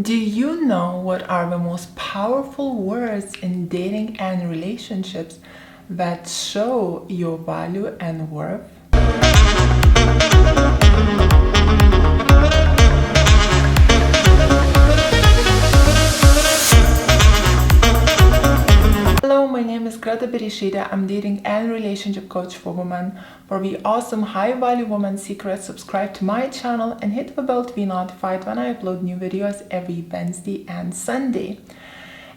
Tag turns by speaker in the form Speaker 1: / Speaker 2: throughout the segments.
Speaker 1: Do you know what are the most powerful words in dating and relationships that show your value and worth? Hello, my name is Greta Bereisaite. I'm dating and relationship coach for women. For the awesome high value woman secrets, subscribe to my channel and hit the bell to be notified when I upload new videos every Wednesday and Sunday.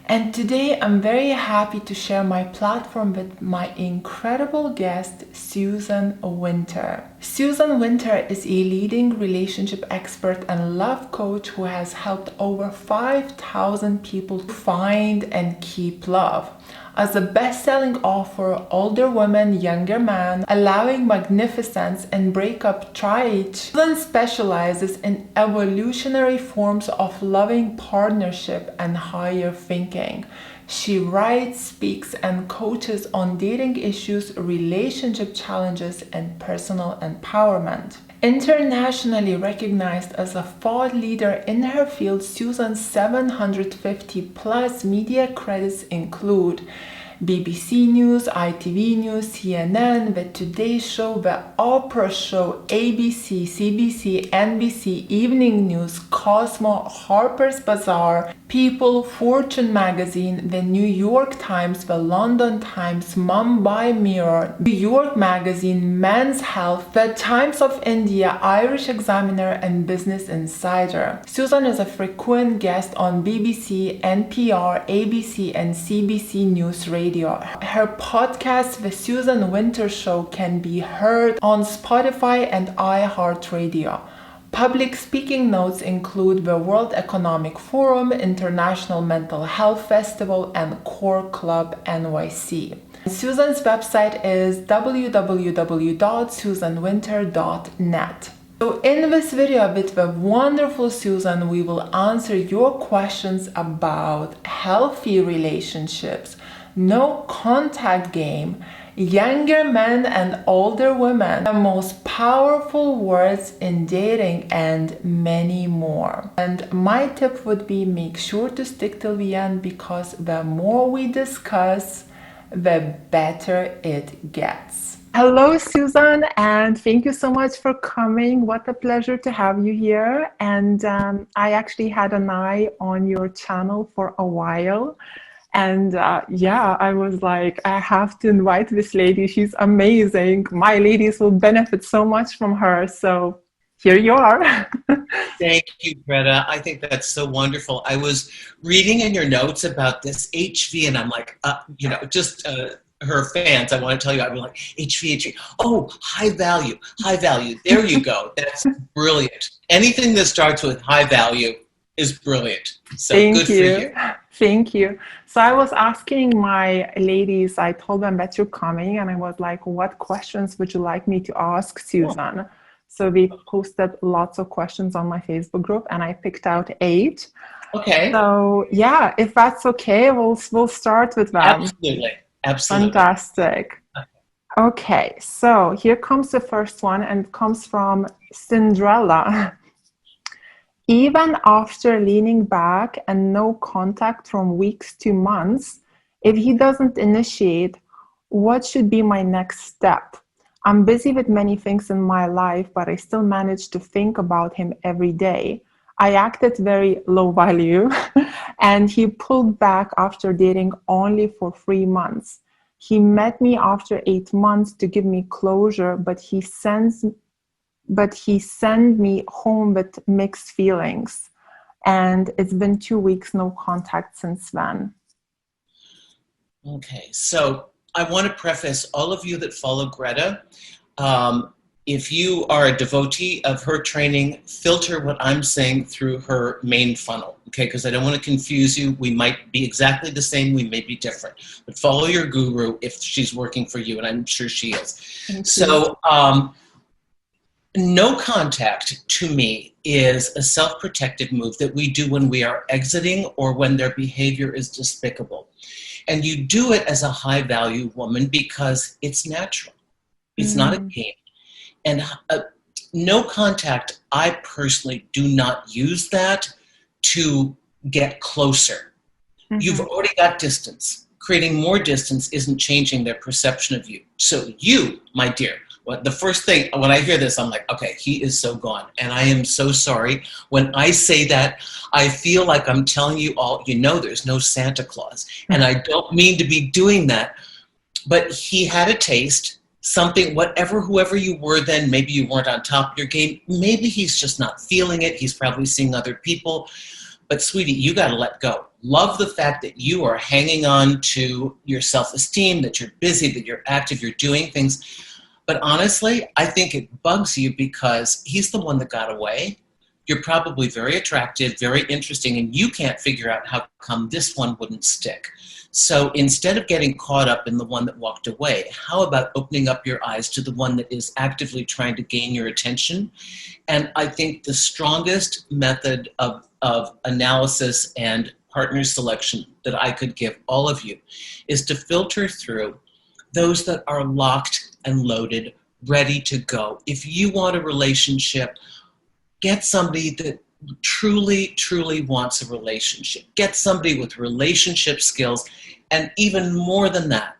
Speaker 1: And today I'm very happy to share my platform with my incredible guest, Susan Winter. Susan Winter is a leading relationship expert and love coach who has helped over 5,000 people find and keep love. As a best-selling author, Older Women, Younger Men, Allowing Magnificence, and Breakup Triage, Susan specializes in evolutionary forms of loving partnership and higher thinking. She writes, speaks, and coaches on dating issues, relationship challenges, and personal empowerment. Internationally recognized as a thought leader in her field, Susan's 750 plus media credits include BBC News, ITV News, CNN, The Today Show, The Oprah Show, ABC, CBC, NBC, Evening News, Cosmo, Harper's Bazaar, People, Fortune Magazine, The New York Times, The London Times, Mumbai Mirror, New York Magazine, Men's Health, The Times of India, Irish Examiner, and Business Insider. Susan is a frequent guest on BBC, NPR, ABC, and CBC News Radio. Her podcast, The Susan Winter Show, can be heard on Spotify and iHeartRadio. Public speaking notes include the World Economic Forum, International Mental Health Festival, and Core Club NYC. Susan's website is www.susanwinter.net. So in this video with the wonderful Susan, we will answer your questions about healthy relationships, no contact game, younger men and older women, the most powerful words in dating, and many more. And my tip would be make sure to stick till the end, because the more we discuss, the better it gets. Hello, Susan, and thank you so much for coming. What a pleasure to have you here. And I actually had an eye on your channel for a while. And I was like, I have to invite this lady. She's amazing. My ladies will benefit so much from her. So here you are.
Speaker 2: Thank you, Greta. I think that's so wonderful. I was reading in your notes about this HV, and I'm like, her fans, I want to tell you, I was like, HV. Oh, high value, high value. There you go. That's brilliant. Anything that starts with high value is brilliant. So good for you.
Speaker 1: Thank you. So I was asking my ladies, I told them that you're coming, and I was like, what questions would you like me to ask Susan? So we posted lots of questions on my Facebook group, and I picked out 8.
Speaker 2: Okay.
Speaker 1: So yeah, if that's okay, we'll start with them.
Speaker 2: Absolutely.
Speaker 1: Fantastic. Okay, so here comes the first one, and it comes from Cinderella. Even after leaning back and no contact from weeks to months, if he doesn't initiate, what should be my next step? I'm busy with many things in my life, but I still manage to think about him every day. I acted very low value, and he pulled back after dating only for 3 months. He met me after 8 months to give me closure, but he sent me home with mixed feelings. And it's been 2 weeks, no contact since then.
Speaker 2: Okay, so I want to preface all of you that follow Greta. If you are a devotee of her training, filter what I'm saying through her main funnel, okay? Because I don't want to confuse you. We might be exactly the same, we may be different. But follow your guru if she's working for you, and I'm sure she is. So, no contact to me is a self-protective move that we do when we are exiting or when their behavior is despicable. And you do it as a high-value woman because it's natural. It's not a game. And no contact, I personally do not use that to get closer. You've already got distance. Creating more distance isn't changing their perception of you. So you, my dear, the first thing, when I hear this, I'm like, okay, he is so gone. And I am so sorry. When I say that, I feel like I'm telling you all, there's no Santa Claus. And I don't mean to be doing that, but he had a taste, something, whoever you were then, maybe you weren't on top of your game. Maybe he's just not feeling it. He's probably seeing other people. But sweetie, you got to let go. Love the fact that you are hanging on to your self-esteem, that you're busy, that you're active, you're doing things. But honestly, I think it bugs you because he's the one that got away. You're probably very attractive, very interesting, and you can't figure out how come this one wouldn't stick. So instead of getting caught up in the one that walked away, how about opening up your eyes to the one that is actively trying to gain your attention? And I think the strongest method of analysis and partner selection that I could give all of you is to filter through those that are locked and loaded, ready to go. If you want a relationship, get somebody that truly, truly wants a relationship. Get somebody with relationship skills. And even more than that,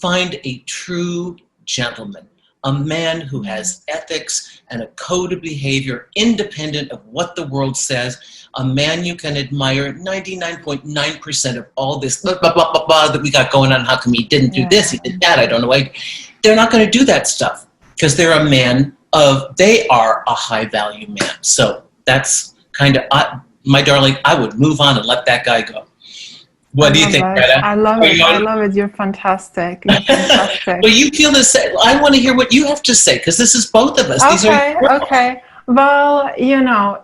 Speaker 2: find a true gentleman, a man who has ethics and a code of behavior independent of what the world says, a man you can admire. 99.9% of all this blah, blah, blah, blah, blah, that we got going on, how come he didn't do this, he did that, I don't know why. They're not going to do that stuff because they're a man they are a high value man. So that's kind of, my darling, I would move on and let that guy go. What do you think, Greta?
Speaker 1: I love it. I love it. You're fantastic. You're fantastic.
Speaker 2: But you feel the same. I want to hear what you have to say because this is both of us.
Speaker 1: Okay. Well,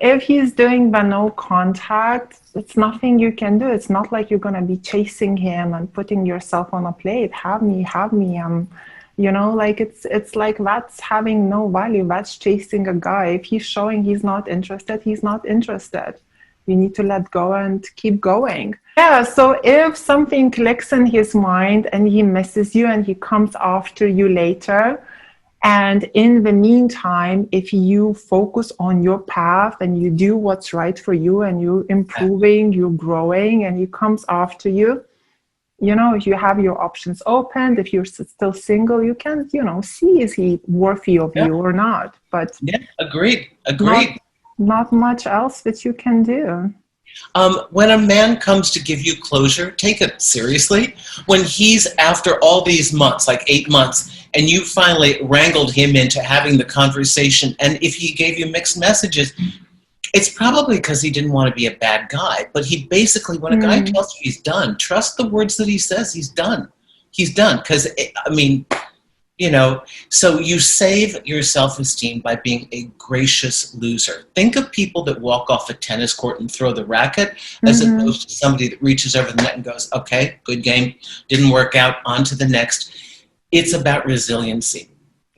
Speaker 1: if he's doing the no contact, it's nothing you can do. It's not like you're going to be chasing him and putting yourself on a plate. Have me. Like it's like that's having no value. That's chasing a guy. If he's showing he's not interested, he's not interested. You need to let go and keep going. Yeah, so if something clicks in his mind and he misses you and he comes after you later, and in the meantime, if you focus on your path and you do what's right for you and you're improving, you're growing, and he comes after you, you have your options opened. If you're still single, you can, see is he worthy of you or not. But
Speaker 2: agreed.
Speaker 1: Not much else that you can do.
Speaker 2: When a man comes to give you closure, take it seriously. When he's after all these months, like 8 months, and you finally wrangled him into having the conversation, and if he gave you mixed messages, it's probably because he didn't want to be a bad guy. But he basically, when a guy tells you he's done, trust the words that he says. He's done. He's done. Because, so you save your self-esteem by being a gracious loser. Think of people that walk off a tennis court and throw the racket as opposed to somebody that reaches over the net and goes, okay, good game, didn't work out, on to the next. It's about resiliency.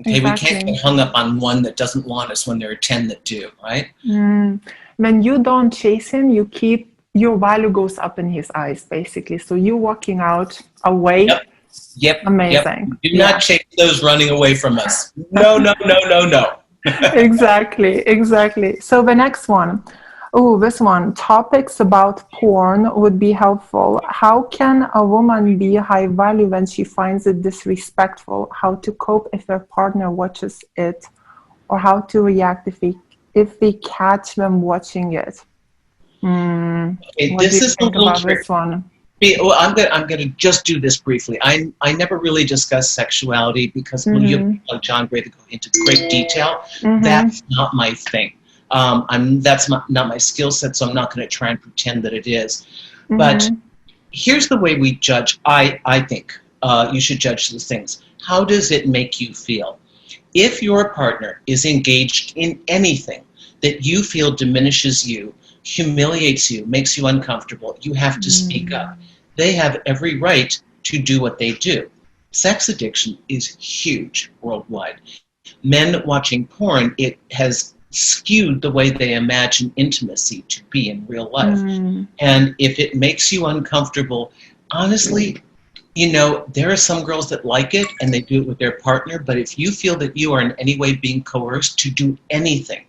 Speaker 2: Okay, exactly. We can't get hung up on one that doesn't want us when there are 10 that do, right?
Speaker 1: When you don't chase him, your value goes up in his eyes, basically. So you're walking out away.
Speaker 2: Yep.
Speaker 1: Amazing.
Speaker 2: Do not chase those running away from us. No.
Speaker 1: Exactly. So the next one. This one. Topics about porn would be helpful. How can a woman be high value when she finds it disrespectful? How to cope if their partner watches it? Or how to react if we catch them watching it?
Speaker 2: Okay,
Speaker 1: what do you think about this one?
Speaker 2: Well, I'm going to just do this briefly. I never really discuss sexuality because when you like John Gray to go into great detail, that's not my thing. That's not my skill set, so I'm not going to try and pretend that it is. But here's the way we judge. I think you should judge these things. How does it make you feel? If your partner is engaged in anything that you feel diminishes you, humiliates you, makes you uncomfortable, you have to speak up. They have every right to do what they do. Sex addiction is huge worldwide. Men watching porn, it has skewed the way they imagine intimacy to be in real life. And if it makes you uncomfortable, honestly, there are some girls that like it and they do it with their partner, but if you feel that you are in any way being coerced to do anything,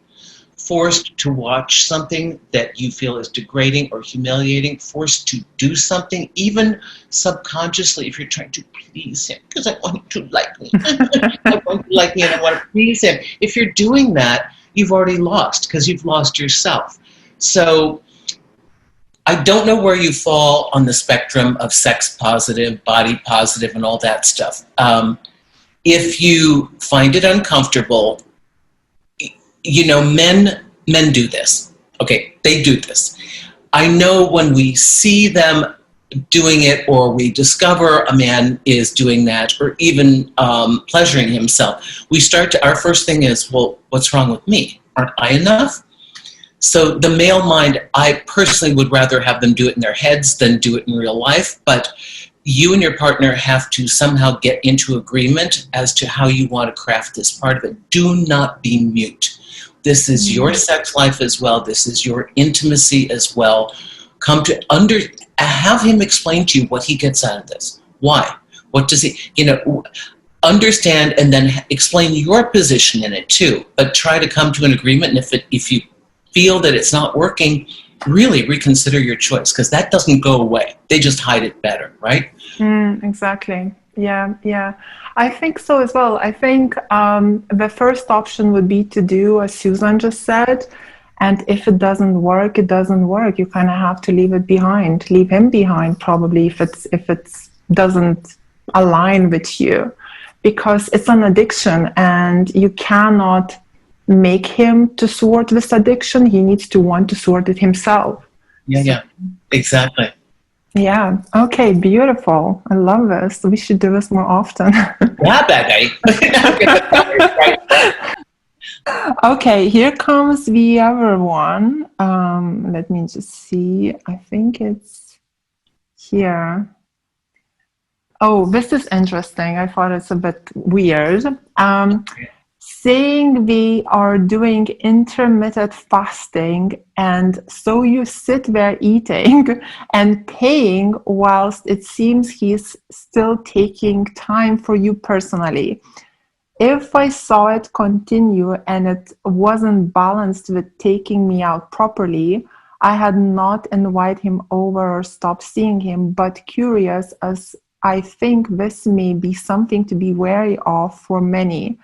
Speaker 2: forced to watch something that you feel is degrading or humiliating, forced to do something, even subconsciously, if you're trying to please him, because I want him to like me. I want him to like me and I want to please him. If you're doing that, you've already lost, because you've lost yourself. So I don't know where you fall on the spectrum of sex positive, body positive, and all that stuff. If you find it uncomfortable, you know, men do this. Okay, they do this. I know when we see them doing it, or we discover a man is doing that, or even pleasuring himself, we start to, our first thing is, well, what's wrong with me? Aren't I enough? So the male mind, I personally would rather have them do it in their heads than do it in real life, but you and your partner have to somehow get into agreement as to how you want to craft this part of it. Do not be mute. This is your sex life as well. This is your intimacy as well. Come to have him explain to you what he gets out of this. Why? What does he, understand, and then explain your position in it too. But try to come to an agreement. And if you feel that it's not working, really reconsider your choice, because that doesn't go away. They just hide it better, right?
Speaker 1: Exactly. Yeah. I think so as well. I think the first option would be to do as Susan just said. And if it doesn't work, it doesn't work. You kind of have to leave it behind, leave him behind, probably, if it doesn't align with you, because it's an addiction and you cannot make him to sort this addiction. He needs to want to sort it himself.
Speaker 2: Yeah, exactly.
Speaker 1: Yeah. Okay. Beautiful. I love this. We should do this more often.
Speaker 2: Yeah, baby.
Speaker 1: Okay. Here comes the other one. Let me just see. I think it's here. Oh, this is interesting. I thought it's a bit weird. Saying we are doing intermittent fasting, and so you sit there eating and paying whilst it seems he's still taking time for you personally. If I saw it continue and it wasn't balanced with taking me out properly, I had not invited him over or stopped seeing him, but curious, as I think this may be something to be wary of for many.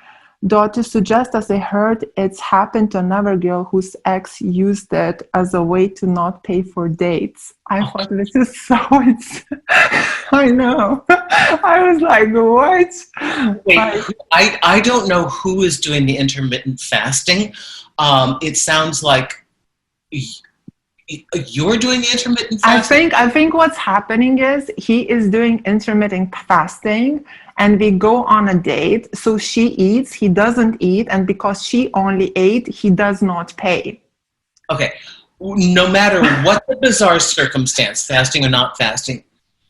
Speaker 1: Though to suggest, as I heard, it's happened to another girl whose ex used it as a way to not pay for dates. I thought this is so I know. I was like, what?
Speaker 2: Wait, I don't know who is doing the intermittent fasting. It sounds like you're doing the intermittent fasting?
Speaker 1: I think what's happening is he is doing intermittent fasting, and we go on a date. So she eats, he doesn't eat, and because she only ate, he does not pay.
Speaker 2: Okay. No matter what the bizarre circumstance, fasting or not fasting,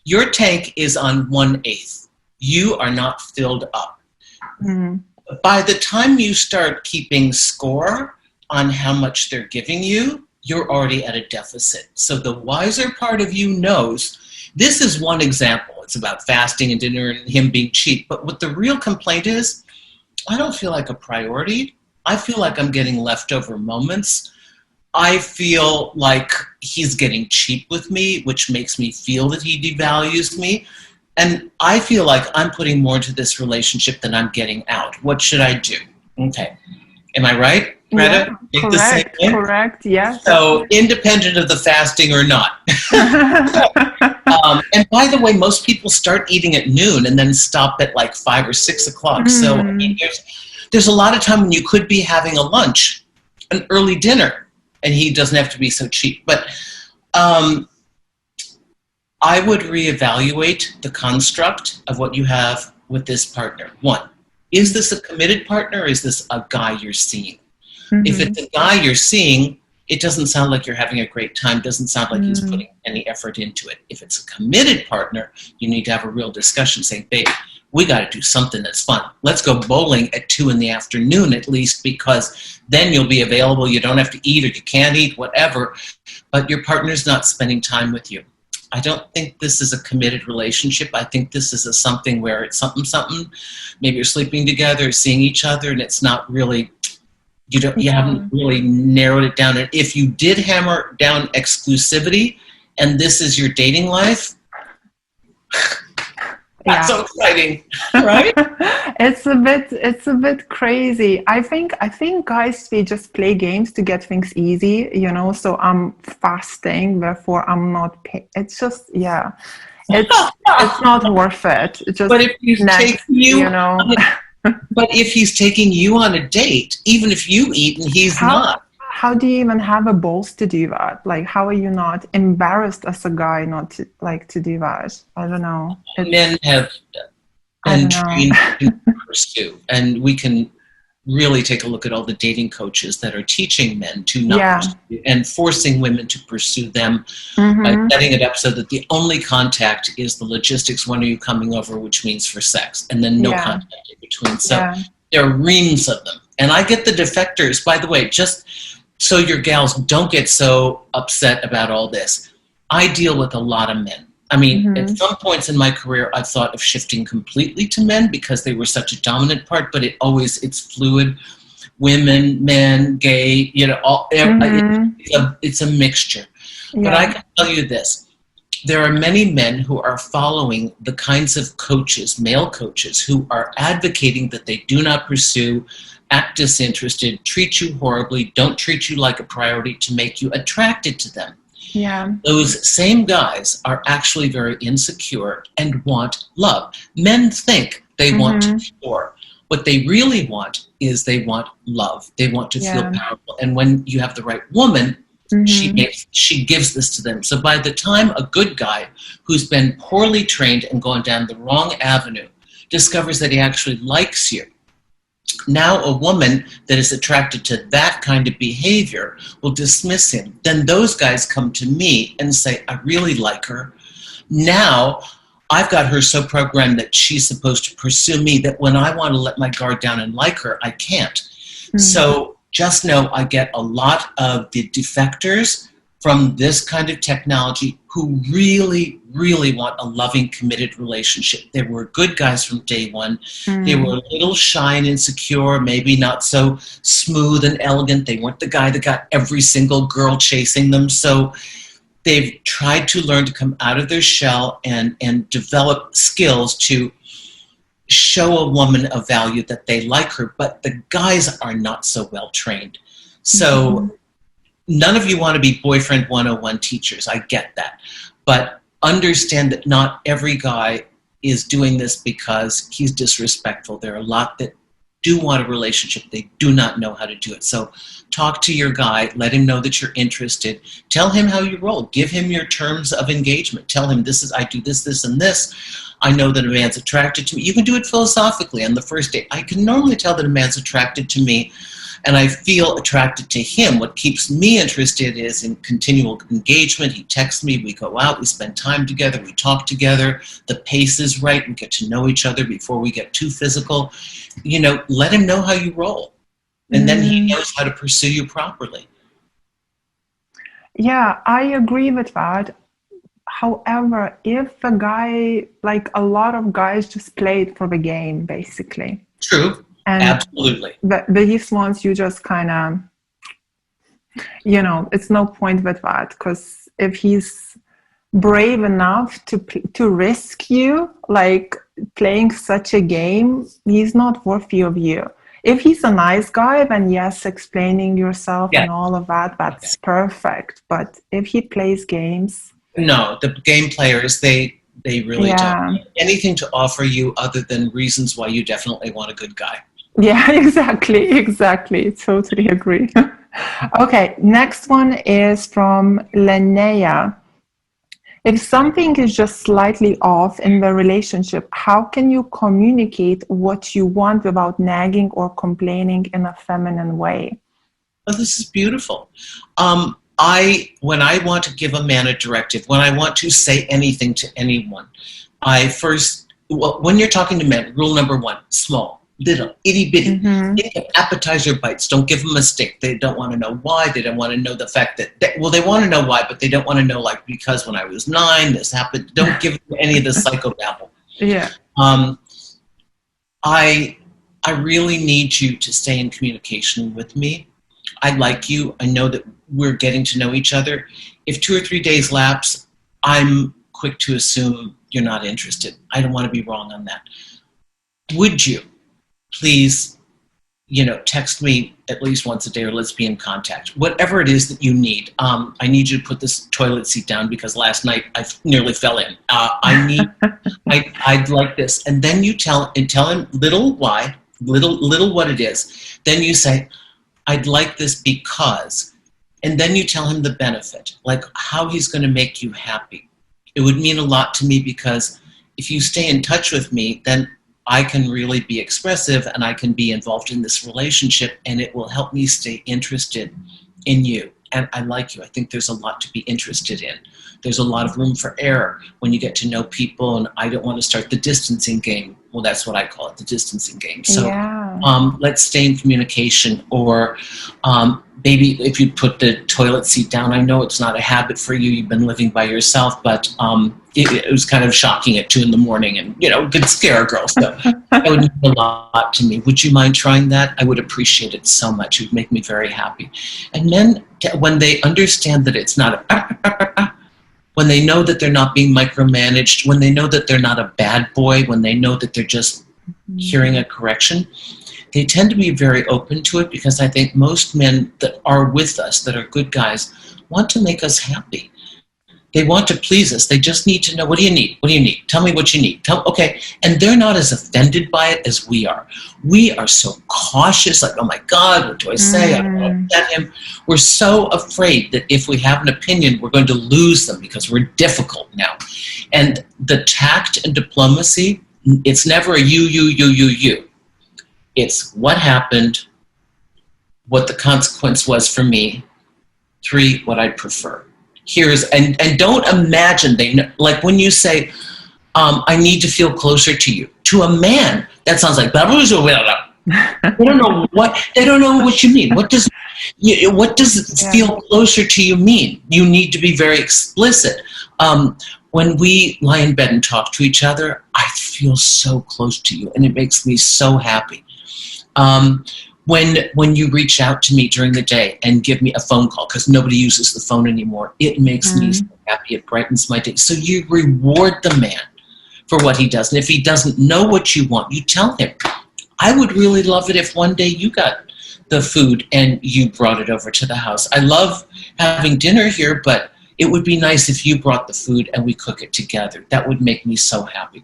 Speaker 2: your tank is on 1/8. You are not filled up. By the time you start keeping score on how much they're giving you, you're already at a deficit. So the wiser part of you knows, this is one example. It's about fasting and dinner and him being cheap. But what the real complaint is, I don't feel like a priority. I feel like I'm getting leftover moments. I feel like he's getting cheap with me, which makes me feel that he devalues me. And I feel like I'm putting more into this relationship than I'm getting out. What should I do? Okay. Am I right, Greta?
Speaker 1: Yeah, correct, yes.
Speaker 2: So independent of the fasting or not. And by the way, most people start eating at noon and then stop at like 5 or 6 o'clock. So I mean, there's a lot of time when you could be having a lunch, an early dinner, and he doesn't have to be so cheap. But I would reevaluate the construct of what you have with this partner. One, is this a committed partner, or is this a guy you're seeing? If it's a guy you're seeing, it doesn't sound like you're having a great time. Doesn't sound like he's putting any effort into it. If it's a committed partner, you need to have a real discussion saying, babe, we got to do something that's fun. Let's go bowling at 2 in the afternoon at least, because then you'll be available. You don't have to eat, or you can't eat, whatever, but your partner's not spending time with you. I don't think this is a committed relationship. I think this is something where it's something. Maybe you're sleeping together, seeing each other, and it's not really You haven't really narrowed it down. And if you did hammer down exclusivity and this is your dating life, that's so exciting, right?
Speaker 1: It's a bit crazy. I think guys, we just play games to get things easy, you know, so I'm fasting, therefore I'm not it's just it's not worth it. It's just
Speaker 2: but if he's taking you,
Speaker 1: you know.
Speaker 2: But if he's taking you on a date, even if you eat and he's not.
Speaker 1: How do you even have a balls to do that? Like, how are you not embarrassed as a guy not to to do that? I don't know.
Speaker 2: Men have been trained to pursue, and we can really take a look at all the dating coaches that are teaching men to not pursue and forcing women to pursue them by setting it up so that the only contact is the logistics. When are you coming over? Which means for sex, and then no contact in between. So there are reams of them. And I get the defectors, by the way, just so your gals don't get so upset about all this. I deal with a lot of men. I mean, at some points in my career, I thought of shifting completely to men because they were such a dominant part, but it's fluid. Women, men, gay, you know, it's a mixture. But I can tell you this. There are many men who are following the kinds of coaches, male coaches, who are advocating that they do not pursue, act disinterested, treat you horribly, don't treat you like a priority to make you attracted to them.
Speaker 1: Yeah.
Speaker 2: Those same guys are actually very insecure and want love. Men think they want to cure. What they really want is they want love. They want to feel powerful. And when you have the right woman, she gives this to them. So by the time a good guy who's been poorly trained and gone down the wrong avenue discovers that he actually likes you, now a woman that is attracted to that kind of behavior will dismiss him. Then those guys come to me and say, I really like her. Now I've got her so programmed that she's supposed to pursue me that when I want to let my guard down and like her, I can't. So just know I get a lot of the defectors from this kind of technology who really, really want a loving, committed relationship. They were good guys from day one. They were a little shy and insecure, maybe not so smooth and elegant. They weren't the guy that got every single girl chasing them. So they've tried to learn to come out of their shell and develop skills to show a woman a value that they like her, but the guys are not so well trained. So none of you want to be boyfriend 101 teachers. I get that. But understand that not every guy is doing this because he's disrespectful. There are a lot that do want a relationship. They do not know how to do it. So talk to your guy. Let him know that you're interested. Tell him how you roll. Give him your terms of engagement. Tell him I do this, this, and this. I know that a man's attracted to me. You can do it philosophically on the first date. I can normally tell that a man's attracted to me and I feel attracted to him. What keeps me interested is in continual engagement. He texts me, we go out, we spend time together, we talk together, the pace is right, we get to know each other before we get too physical. You know, let him know how you roll. And then he knows how to pursue you properly.
Speaker 1: Yeah, I agree with that. However, if a guy, like a lot of guys just play it for the game, basically.
Speaker 2: True. And absolutely.
Speaker 1: But these ones, you just kind of, you know, it's no point with that, because if he's brave enough to risk you, like playing such a game, he's not worthy of you. If he's a nice guy, then yes, explaining yourself and all of that, that's perfect. But if he plays games...
Speaker 2: No, the game players, they really don't have anything to offer you other than reasons why you definitely want a good guy.
Speaker 1: Yeah, exactly. Totally agree. Okay, next one is from Linnea. If something is just slightly off in the relationship, how can you communicate what you want without nagging or complaining in a feminine way?
Speaker 2: Well, this is beautiful. When I want to give a man a directive, when I want to say anything to anyone, when you're talking to men, rule number one, small, little, itty bitty, appetizer bites. Don't give them a steak. They don't want to know why. They don't want to know the fact that, they want to know why, but they don't want to know, like, because when I was 9, this happened. Don't give them any of the psychobabble.
Speaker 1: Yeah.
Speaker 2: I really need you to stay in communication with me. I like you. I know that we're getting to know each other. If 2 or 3 days lapse, I'm quick to assume you're not interested. I don't want to be wrong on that. Would you please, text me at least once a day, or let's be in contact. Whatever it is that you need. I need you to put this toilet seat down because last night I nearly fell in. I'd like this. And then you tell him little why, little what it is. Then you say, I'd like this because, and then you tell him the benefit, like how he's going to make you happy. It would mean a lot to me because if you stay in touch with me, then I can really be expressive and I can be involved in this relationship, and it will help me stay interested in you. And I like you. I think there's a lot to be interested in. There's a lot of room for error when you get to know people, and I don't want to start the distancing game. Well, that's what I call it, the distancing game. So let's stay in communication. Or maybe if you put the toilet seat down, I know it's not a habit for you. You've been living by yourself, but it was kind of shocking at 2 a.m. and, could scare a girl. So that would mean a lot to me. Would you mind trying that? I would appreciate it so much. It would make me very happy. And men, when they understand that it's not when they know that they're not being micromanaged, when they know that they're not a bad boy, when they know that they're just hearing a correction, they tend to be very open to it, because I think most men that are with us, that are good guys, want to make us happy. They want to please us. They just need to know, what do you need? What do you need? Tell me what you need. Okay. And they're not as offended by it as we are. We are so cautious, like, oh my God, what do I say? I don't want to upset him. We're so afraid that if we have an opinion, we're going to lose them because we're difficult now. And the tact and diplomacy, it's never a you. It's what happened, what the consequence was for me, 3, what I'd prefer. And don't imagine like when you say, I need to feel closer to you. To a man, that sounds like blah, blah, blah, blah. They don't know what you mean. What does feel closer to you mean? You need to be very explicit. When we lie in bed and talk to each other, I feel so close to you, and it makes me so happy. When you reach out to me during the day and give me a phone call, because nobody uses the phone anymore, it makes me so happy. It brightens my day. So you reward the man for what he does. And if he doesn't know what you want, you tell him. I would really love it if one day you got the food and you brought it over to the house. I love having dinner here, but it would be nice if you brought the food and we cook it together. That would make me so happy.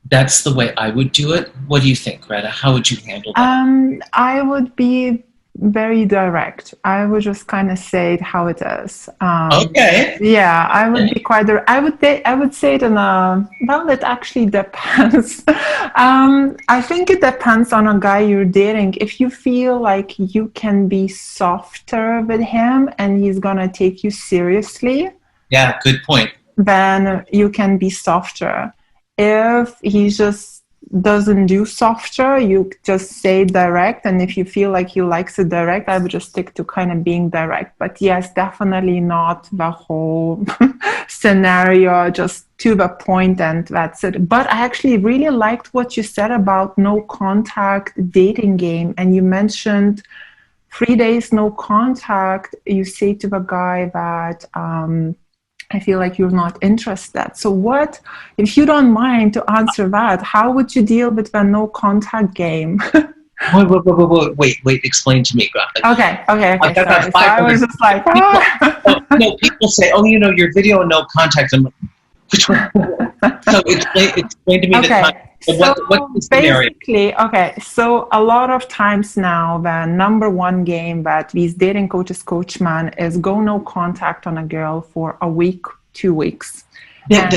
Speaker 2: That's the way I would do it. What do you think, Greta? How would you handle that?
Speaker 1: I would be very direct. I would just kind of say it how it is.
Speaker 2: Okay.
Speaker 1: Yeah, I would be quite direct. I would say it in a, well, it actually depends. I think it depends on a guy you're dating. If you feel like you can be softer with him and he's gonna take you seriously.
Speaker 2: Yeah, good point.
Speaker 1: Then you can be softer. If he just doesn't do softer, you just say direct. And if you feel like he likes it direct, I would just stick to kind of being direct. But yes, definitely not the whole scenario, just to the point and that's it. But I actually really liked what you said about no contact dating game. And you mentioned 3 days no contact. You say to the guy that, I feel like you're not interested. So what, if you don't mind to answer that, how would you deal with the no contact game?
Speaker 2: Wait, explain to me.
Speaker 1: Okay. Sorry. So I was just like,
Speaker 2: people say, your video no contact. I'm like, which one? So explain to me what's the scenario?
Speaker 1: Basically, so a lot of times now, the number one game that these dating coaches coach man is go no contact on a girl for a week, 2 weeks.
Speaker 2: They're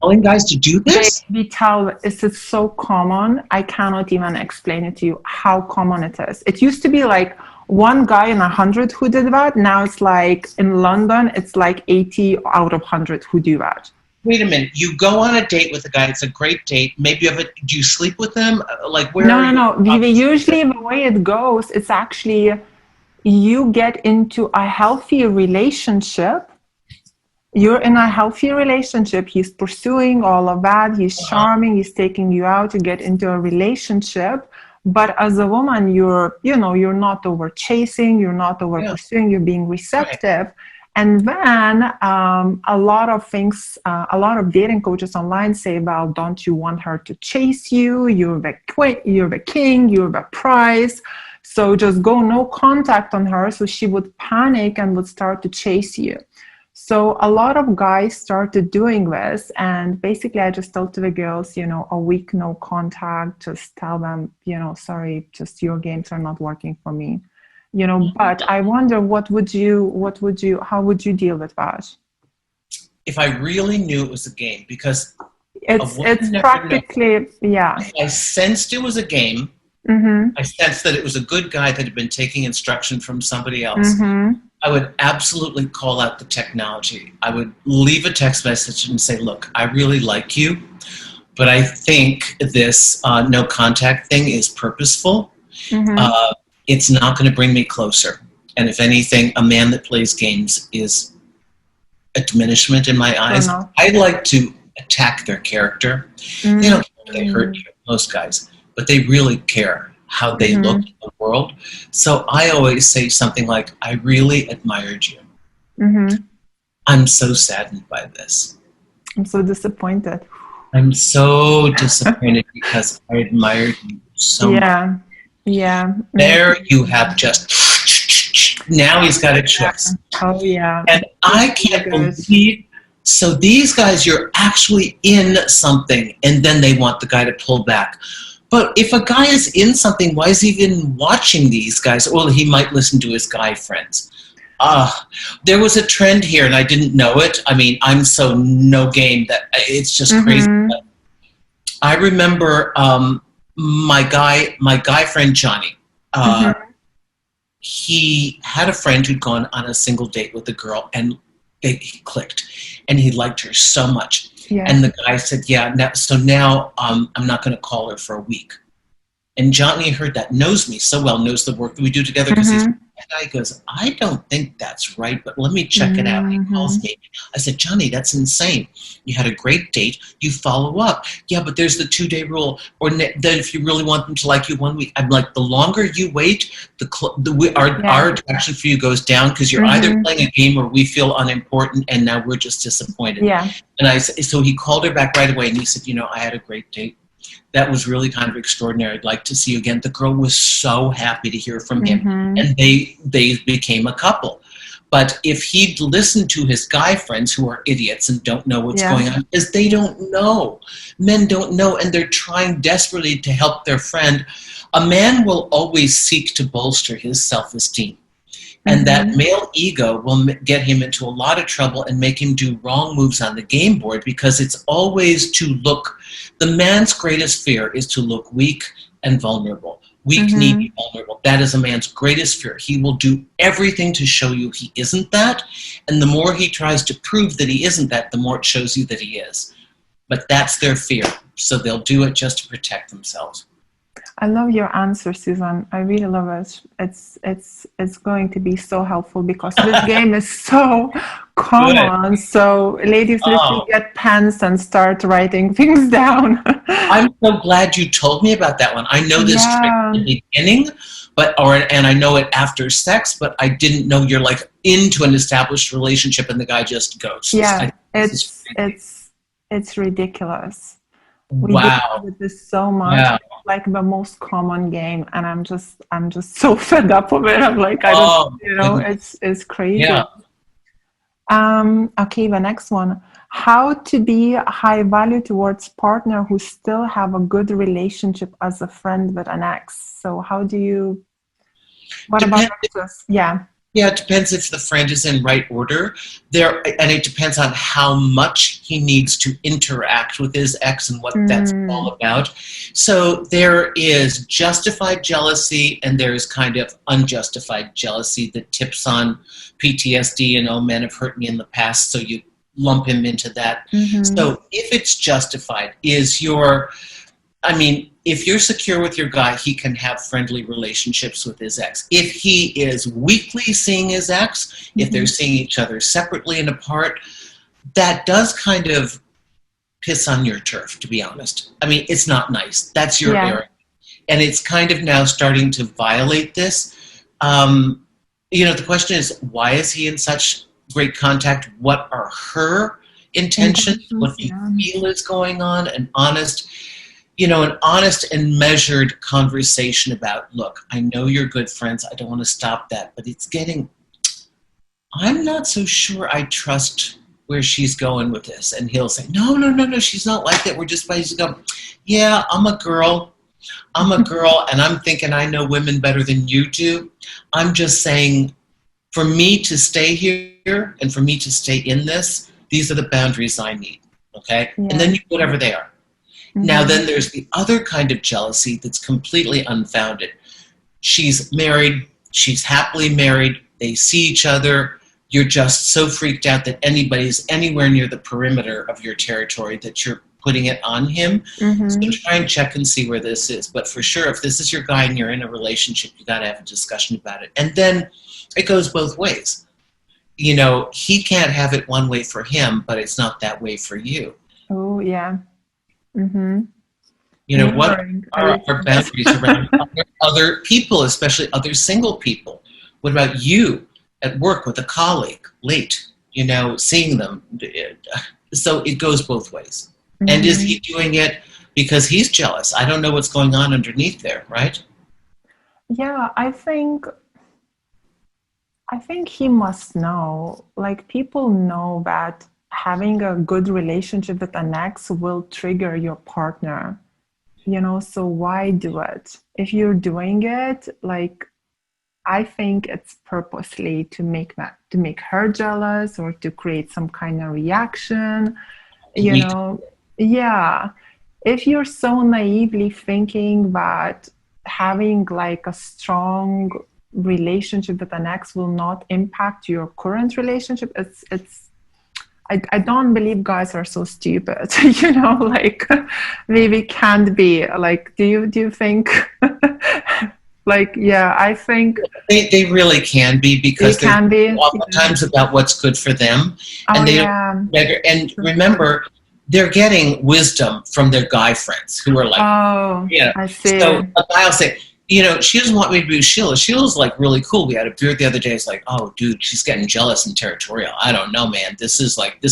Speaker 2: telling guys to do this?
Speaker 1: It's so common. I cannot even explain it to you how common it is. It used to be like 1 guy in 100 who did that. Now it's like in London, it's like 80 out of 100 who do that.
Speaker 2: Wait a minute. You go on a date with a guy. It's a great date. Maybe do you sleep with them? Like where?
Speaker 1: No. Usually the way it goes, it's actually you get into a healthy relationship You're in a healthy relationship. He's pursuing all of that. He's
Speaker 2: Uh-huh.
Speaker 1: charming. He's taking you out to get into a relationship. But as a woman, you're not over chasing. You're not over
Speaker 2: Yeah,
Speaker 1: pursuing. You're being
Speaker 2: right.
Speaker 1: receptive. And then a lot of things, a lot of dating coaches online say, well, don't you want her to chase you? You're the queen, you're the king, you're the prize. So just go no contact on her. So she would panic and would start to chase you. So a lot of guys started doing this, and basically I just told to the girls, a week no contact, just tell them, sorry, just your games are not working for me. But I wonder how would you deal with that?
Speaker 2: If I really knew it was a game, because a
Speaker 1: It's
Speaker 2: woman never knows.
Speaker 1: practically, yeah.
Speaker 2: If I sensed it was a game,
Speaker 1: Mm-hmm.
Speaker 2: I sensed that it was a good guy that had been taking instruction from somebody else,
Speaker 1: Mm-hmm.
Speaker 2: I would absolutely call out the technology. I would leave a text message and say, look, I really like you, but I think this no contact thing is purposeful.
Speaker 1: Mm-hmm.
Speaker 2: Uh, it's not going to bring me closer. And if anything, a man that plays games is a diminishment in my
Speaker 1: Fair
Speaker 2: eyes.
Speaker 1: enough.
Speaker 2: I like to attack their character. They don't care if they hurt you, most guys, but they really care how they look
Speaker 1: Mm-hmm.
Speaker 2: in the world. So I always say something like, I really admired you.
Speaker 1: Mm-hmm.
Speaker 2: I'm so saddened by this.
Speaker 1: I'm so disappointed.
Speaker 2: I'm so disappointed because I admired you so much.
Speaker 1: Yeah. Yeah.
Speaker 2: There you have just, now he's got a choice.
Speaker 1: Oh yeah.
Speaker 2: And I can't
Speaker 1: Good.
Speaker 2: believe, so these guys, you're actually in something and then they want the guy to pull back. But if a guy is in something, why is he even watching these guys? Well, he might listen to his guy friends. There was a trend here and I didn't know it. I mean, I'm so no game that it's just crazy.
Speaker 1: Mm-hmm.
Speaker 2: I remember my guy friend Johnny.
Speaker 1: Mm-hmm.
Speaker 2: He had a friend who'd gone on a single date with a girl and he clicked and he liked her so much.
Speaker 1: Yeah.
Speaker 2: And the guy said, yeah, now I'm not going to call her for a week. And Johnny heard that, knows me so well, knows the work that we do together, because
Speaker 1: Mm-hmm.
Speaker 2: that guy goes, I don't think that's right, but let me check it out. He calls me. I said, Johnny, that's insane. You had a great date. You follow up. Yeah, but there's the 2-day rule. Or then if you really want them to like you 1 week, I'm like, the longer you wait, our attraction for you goes down, because you're either playing a game or we feel unimportant and now we're just disappointed.
Speaker 1: Yeah.
Speaker 2: And so he called her back right away and he said, I had a great date. That was really kind of extraordinary. I'd like to see you again. The girl was so happy to hear from him. And they became a couple. But if he'd listened to his guy friends who are idiots and don't know what's going on, because they don't know. Men don't know, and they're trying desperately to help their friend. A man will always seek to bolster his self-esteem. And that male ego will get him into a lot of trouble and make him do wrong moves on the game board, because it's always to look, the man's greatest fear is to look weak and vulnerable. Weak, needy, vulnerable. That is a man's greatest fear. He will do everything to show you he isn't that. And the more he tries to prove that he isn't that, the more it shows you that he is. But that's their fear. So they'll do it just to protect themselves.
Speaker 1: I love your answer, Susan. I really love it. It's going to be so helpful, because this game is so common.
Speaker 2: Good.
Speaker 1: So ladies, literally get pens and start writing things down.
Speaker 2: I'm so glad you told me about that one. I know this trick in the beginning, and I know it after sex, but I didn't know you're like into an established relationship and the guy just ghosts.
Speaker 1: Yeah, it's ridiculous. We
Speaker 2: Wow.
Speaker 1: deal with this so much.
Speaker 2: Yeah.
Speaker 1: It's like the most common game, and I'm just so fed up of it. I'm like, it's crazy.
Speaker 2: Yeah.
Speaker 1: Okay, the next one. How to be high value towards partner who still have a good relationship as a friend with an ex. So how do you, what about this? Yeah.
Speaker 2: Yeah, it depends if the friend is in right order and it depends on how much he needs to interact with his ex and what that's all about. So there is justified jealousy and there's kind of unjustified jealousy that tips on PTSD and, oh, men have hurt me in the past, so you lump him into that. So if it's justified, if you're secure with your guy, he can have friendly relationships with his ex. If he is weekly seeing his ex, if they're seeing each other separately and apart, that does kind of piss on your turf, to be honest. I mean, it's not nice. That's your area. And it's kind of now starting to violate this. The question is, why is he in such great contact? What are her intentions? What do you feel is going on? An honest and measured conversation about, look, I know you're good friends. I don't want to stop that, but I'm not so sure I trust where she's going with this. And he'll say, no, she's not like that. We're just to go, yeah, I'm a girl, and I'm thinking I know women better than you do. I'm just saying, for me to stay here and for me to stay in this, these are the boundaries I need, okay? Yeah. And then you whatever they are. Mm-hmm. Now then there's the other kind of jealousy that's completely unfounded. She's married, she's happily married, they see each other, you're just so freaked out that anybody's anywhere near the perimeter of your territory that you're putting it on him. Mm-hmm. So try and check and see where this is. But for sure, if this is your guy and you're in a relationship, you got to have a discussion about it. And then it goes both ways. He can't have it one way for him, but it's not that way for you.
Speaker 1: Oh, yeah. Mm-hmm.
Speaker 2: What are our boundaries around other people, especially other single people? What about you at work with a colleague late, seeing them? So it goes both ways. Mm-hmm. And is he doing it because he's jealous? I don't know what's going on underneath there, right?
Speaker 1: Yeah, I think he must know. Like, people know that having a good relationship with an ex will trigger your partner, so why do it? If you're doing it, like, I think it's purposely to make her jealous or to create some kind of reaction, Yeah. If you're so naively thinking that having like a strong relationship with an ex will not impact your current relationship, I don't believe guys are so stupid, like, maybe can't be. Like, do you think? Like, yeah, I think
Speaker 2: they really can be, because they're oftentimes about what's good for them, and and remember, they're getting wisdom from their guy friends who are like,
Speaker 1: I see.
Speaker 2: So a guy will say, she doesn't want me to be with Sheila. Sheila's like really cool. We had a beer the other day. It's like, oh, dude, she's getting jealous and territorial. I don't know, man. This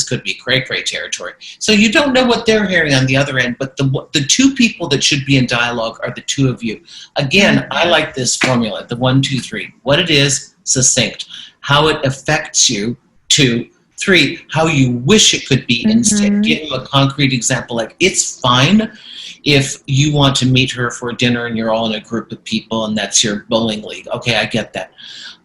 Speaker 2: could be cray territory. So you don't know what they're hearing on the other end, but the two people that should be in dialogue are the two of you. Again, I like this formula, the 1, 2, 3. What it is, succinct. How it affects you, 2. 3, how you wish it could be instead. Give him a concrete example, like, it's fine if you want to meet her for dinner and you're all in a group of people and that's your bowling league. Okay, I get that.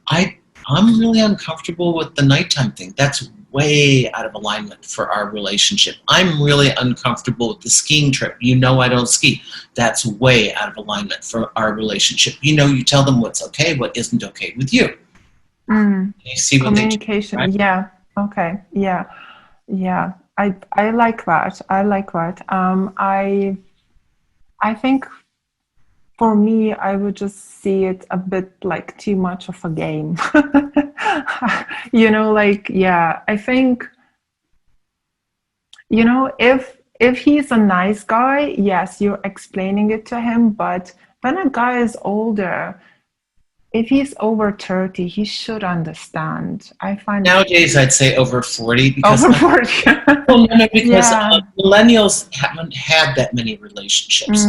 Speaker 2: I'm really uncomfortable with the nighttime thing. That's way out of alignment for our relationship. I'm really uncomfortable with the skiing trip. I don't ski. That's way out of alignment for our relationship. You tell them what's okay, what isn't okay with you. You see what
Speaker 1: communication, they do, right? Yeah. Okay. Yeah. I like that. I think for me, I would just see it a bit like too much of a game. I think, if he's a nice guy, yes, you're explaining it to him. But when a guy is older, if he's over 30, he should understand. I find
Speaker 2: nowadays I'd say over 40.
Speaker 1: Because
Speaker 2: millennials haven't had that many relationships.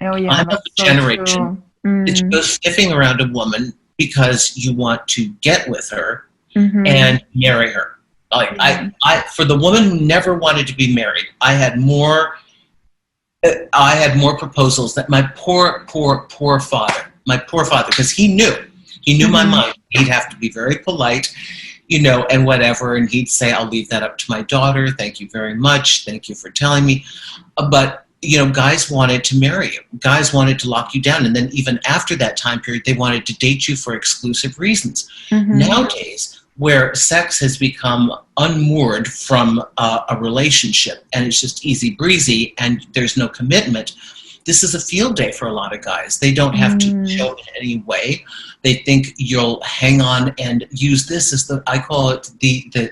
Speaker 1: Oh yeah,
Speaker 2: I'm of a generation that you go sniffing around a woman because you want to get with her and marry her. Like, I for the woman who never wanted to be married, I had more proposals than my poor father. My poor father, because he knew my mind. He'd have to be very polite, and whatever, and he'd say, I'll leave that up to my daughter. Thank you very much. Thank you for telling me. But, guys wanted to marry you. Guys wanted to lock you down. And then even after that time period, they wanted to date you for exclusive reasons. Nowadays, where sex has become unmoored from a relationship and it's just easy breezy and there's no commitment, this is a field day for a lot of guys. They don't have to show in any way. They think you'll hang on and use this as I call it the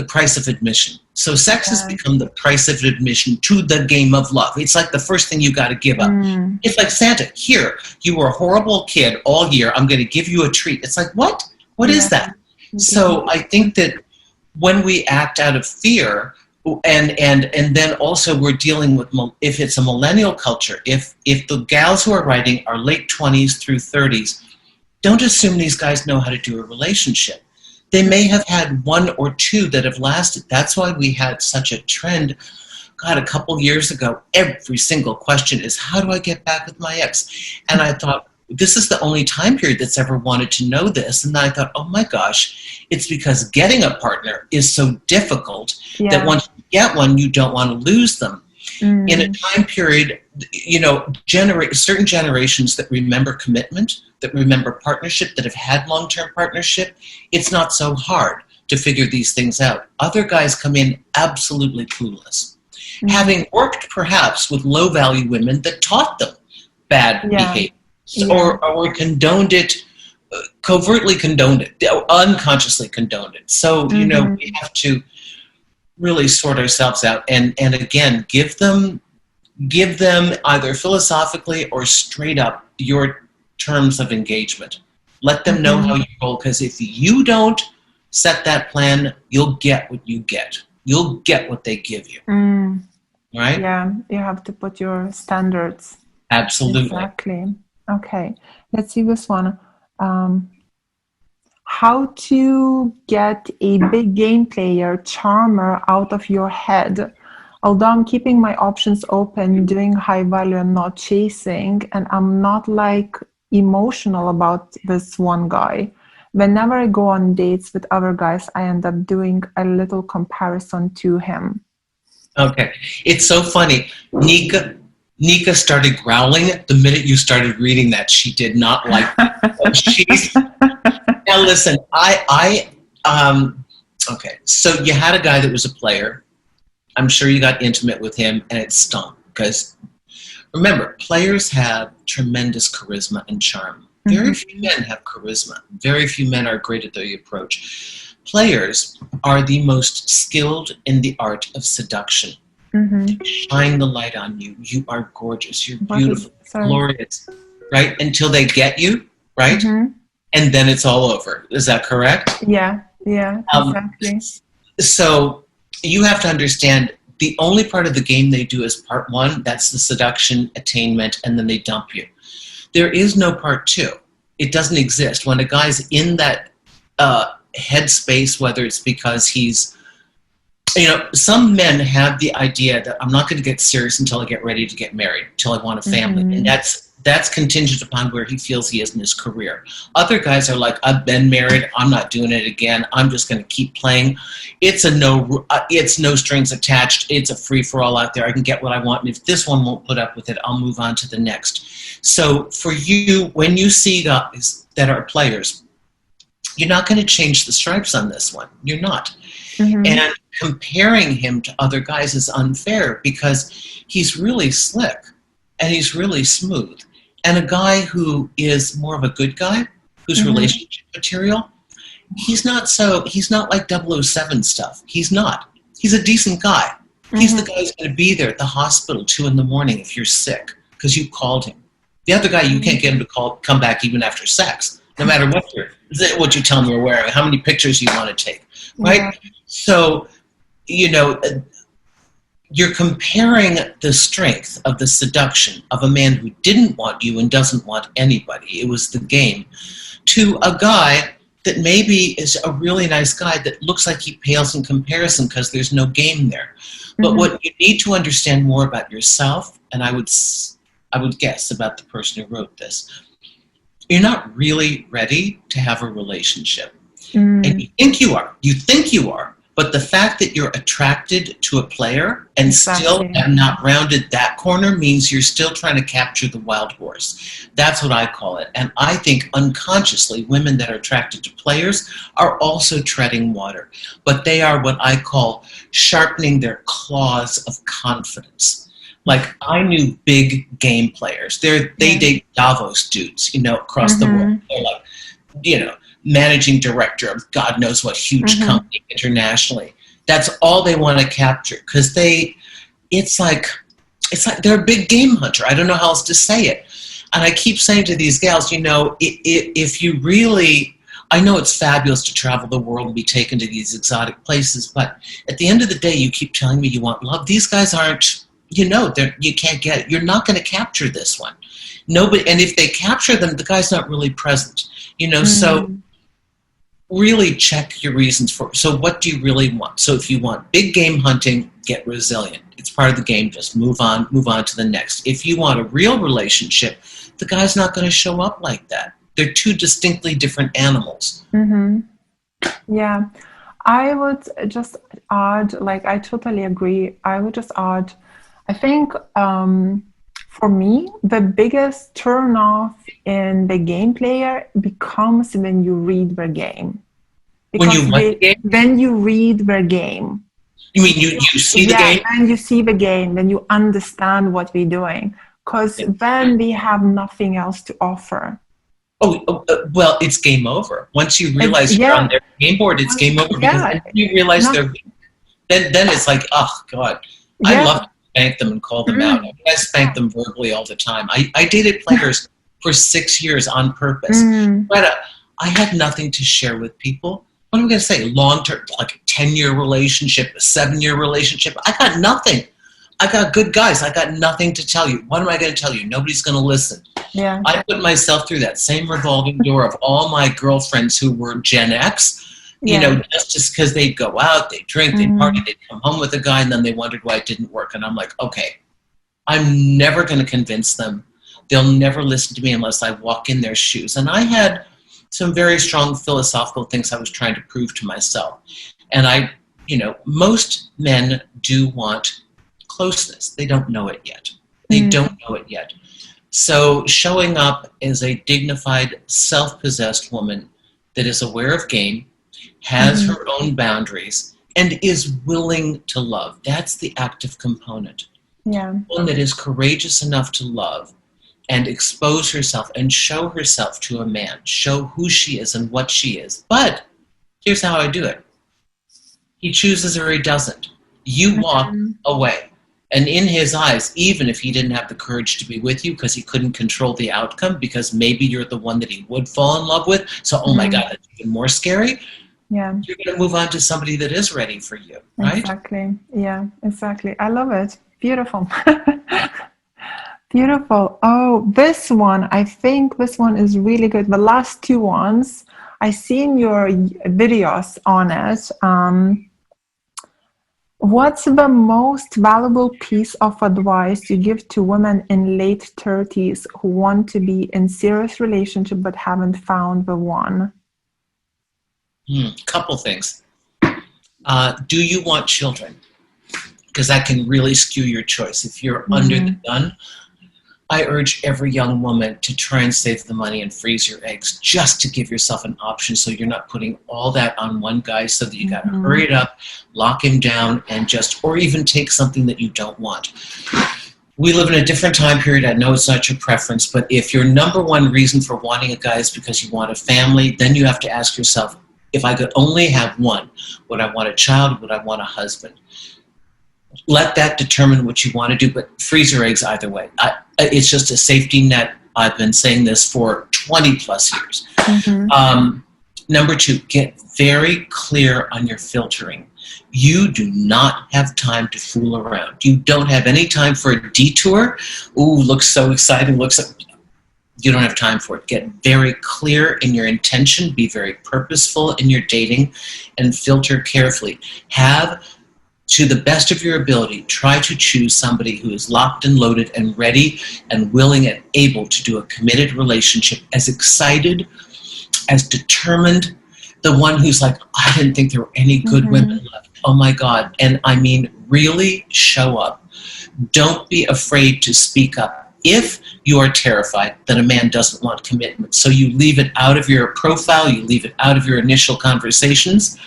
Speaker 2: price of admission. So sex has become the price of admission to the game of love. It's like the first thing you got to give up. It's like Santa, here, you were a horrible kid all year. I'm going to give you a treat. It's like, what? What is that? So I think that when we act out of fear, and then also we're dealing with, if it's a millennial culture, if the gals who are writing are late 20s through 30s, don't assume these guys know how to do a relationship. They may have had one or two that have lasted. That's why we had such a trend. God, a couple years ago, every single question is, how do I get back with my ex? And I thought, this is the only time period that's ever wanted to know this. And then I thought, oh my gosh, it's because getting a partner is so difficult that once you get one, you don't want to lose them. In a time period, you know, certain generations that remember commitment, that remember partnership, that have had long-term partnership, it's not so hard to figure these things out. Other guys come in absolutely clueless, having worked perhaps with low-value women that taught them bad behavior. Or condoned it, covertly condoned it, unconsciously condoned it. So, you know, we have to really sort ourselves out and again, give them either philosophically or straight up your terms of engagement. Let them know how you roll, because if you don't set that plan, you'll get what you get. You'll get what they give you. Right?
Speaker 1: Yeah, you have to put your standards.
Speaker 2: Absolutely.
Speaker 1: Exactly. Okay, let's see this one. How to get a big game player charmer out of your head. Although I'm keeping my options open, doing high value and not chasing, and I'm not like emotional about this one guy. Whenever I go on dates with other guys, I end up doing a little comparison to him. Okay,
Speaker 2: it's so funny. Nika started growling the minute you started reading that. She did not like it. Now listen, okay, so you had a guy that was a player. I'm sure you got intimate with him and it stunk, because remember, players have tremendous charisma and charm. Very few men have charisma. Very few men are great at the approach. Players are the most skilled in the art of seduction. Shine the light on you. You are gorgeous. You're beautiful, glorious, right? Until they get you, right? And then it's all over. Is that correct?
Speaker 1: Yeah, exactly.
Speaker 2: So you have to understand, the only part of the game they do is part one. That's the seduction, attainment, and then they dump you. There is no part two. It doesn't exist. When a guy's in that headspace, whether it's because he's, you know, some men have the idea that I'm not going to get serious until I get ready to get married, until I want a family. And that's contingent upon where he feels he is in his career. Other guys are like, I've been married, I'm not doing it again, I'm just going to keep playing. It's no strings attached. It's a free-for-all out there. I can get what I want, and if this one won't put up with it, I'll move on to the next. So for you, when you see guys that are players, you're not going to change the stripes on this one. You're not. And comparing him to other guys is unfair, because he's really slick and he's really smooth. And a guy who is more of a good guy, who's relationship material, he's not like 007 stuff. He's not. He's a decent guy. He's the guy who's going to be there at the hospital 2 a.m. if you're sick because you called him. The other guy, you can't get him to come back even after sex, no matter what you tell him you're wearing, how many pictures you want to take, right? So, you know, you're comparing the strength of the seduction of a man who didn't want you and doesn't want anybody, it was the game, to a guy that maybe is a really nice guy that looks like he pales in comparison because there's no game there. But what you need to understand more about yourself, and I would guess about the person who wrote this, you're not really ready to have a relationship. And you think you are, but the fact that you're attracted to a player and still have not rounded that corner means you're still trying to capture the wild horse. That's what I call it. And I think unconsciously women that are attracted to players are also treading water, but they are what I call sharpening their claws of confidence. Like, I knew big game players. They date Davos dudes, across the world. They're like, managing director of God knows what huge company internationally. That's all they want to capture, because it's like they're a big game hunter. I don't know how else to say it. And I keep saying to these gals, if you really, I know it's fabulous to travel the world and be taken to these exotic places, but at the end of the day, you keep telling me you want love. These guys aren't, you can't get it. You're not going to capture this one. Nobody, and if they capture them, the guy's not really present, so really check your reasons for. So what do you really want? So if you want big game hunting, get resilient. It's part of the game. Just move on to the next. If you want a real relationship, the guy's not going to show up like that. They're two distinctly different animals.
Speaker 1: Yeah. I would just add, I totally agree. I would just add, I think for me, the biggest turn off in the game player becomes when you read their game. Because when you read their game.
Speaker 2: You mean you see the game?
Speaker 1: Yeah, when you see the game, then you understand what we're doing. Because then we have nothing else to offer.
Speaker 2: Well, it's game over. Once you realize you're on their game board, it's game over. Because you realize they're then it's like, oh God, I love to spank them and call them out. I spank them verbally all the time. I dated players for 6 years on purpose. But I had nothing to share with people. What am I going to say? Long-term, like a 10-year relationship, a 7-year relationship. I got nothing. I got good guys. I got nothing to tell you. What am I going to tell you? Nobody's going to listen.
Speaker 1: Yeah.
Speaker 2: I put myself through that same revolving door of all my girlfriends who were Gen X, just because they'd go out, they'd drink, they'd party, they'd come home with a guy, and then they wondered why it didn't work. And I'm like, okay, I'm never going to convince them. They'll never listen to me unless I walk in their shoes. And I had some very strong philosophical things I was trying to prove to myself. And most men do want closeness. They don't know it yet. They don't know it yet. So showing up as a dignified, self-possessed woman that is aware of game, has her own boundaries, and is willing to love. That's the active component.
Speaker 1: Yeah.
Speaker 2: One that is courageous enough to love and expose herself and show herself to a man, show who she is and what she is. But here's how I do it. He chooses or he doesn't. You walk away. And in his eyes, even if he didn't have the courage to be with you because he couldn't control the outcome, because maybe you're the one that he would fall in love with, so, oh my God, that's even more scary.
Speaker 1: Yeah.
Speaker 2: You're going to move on to somebody that is ready for you, right?
Speaker 1: Exactly. Yeah, exactly. I love it. Beautiful. Beautiful. Oh, this one, I think this one is really good. The last two ones, I've seen your videos on it. What's the most valuable piece of advice you give to women in late 30s who want to be in serious relationship but haven't found the one?
Speaker 2: Couple things. Do you want children? Because that can really skew your choice. If you're under the gun, I urge every young woman to try and save the money and freeze your eggs just to give yourself an option, so you're not putting all that on one guy, so that you got to hurry it up, lock him down, and or even take something that you don't want. We live in a different time period. I know it's not your preference, but if your number one reason for wanting a guy is because you want a family, then you have to ask yourself, if I could only have one, would I want a child? Would I want a husband? Let that determine what you want to do, but freeze your eggs either way. It's just a safety net. I've been saying this for 20 plus years. Number two, get very clear on your filtering. You do not have time to fool around. You don't have any time for a detour. Ooh, looks so exciting. You don't have time for it. Get very clear in your intention. Be very purposeful in your dating, and filter carefully. To the best of your ability, try to choose somebody who is locked and loaded and ready and willing and able to do a committed relationship, as excited, as determined, the one who's like, I didn't think there were any good women left. Oh my God. And I mean, really show up. Don't be afraid to speak up if you are terrified that a man doesn't want commitment. So you leave it out of your profile, you leave it out of your initial conversations.